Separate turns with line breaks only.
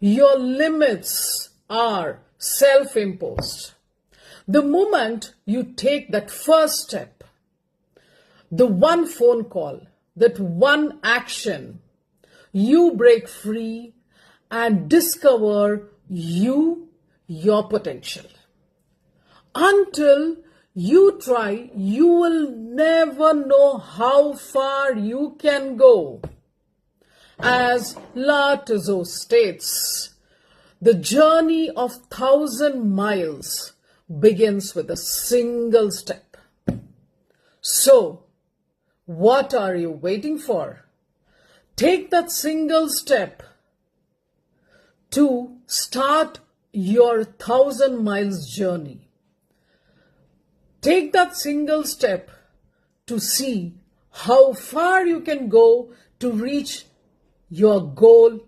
Your limits are self-imposed. The moment you take that first step, the one phone call, that one action, you break free and discover your potential. Until you try, you will never know how far you can go. As Lao Tzu states, the journey of 1,000 miles begins with a single step. So, what are you waiting for? Take that single step to start your 1,000 miles journey. Take that single step to see how far you can go to reach your goal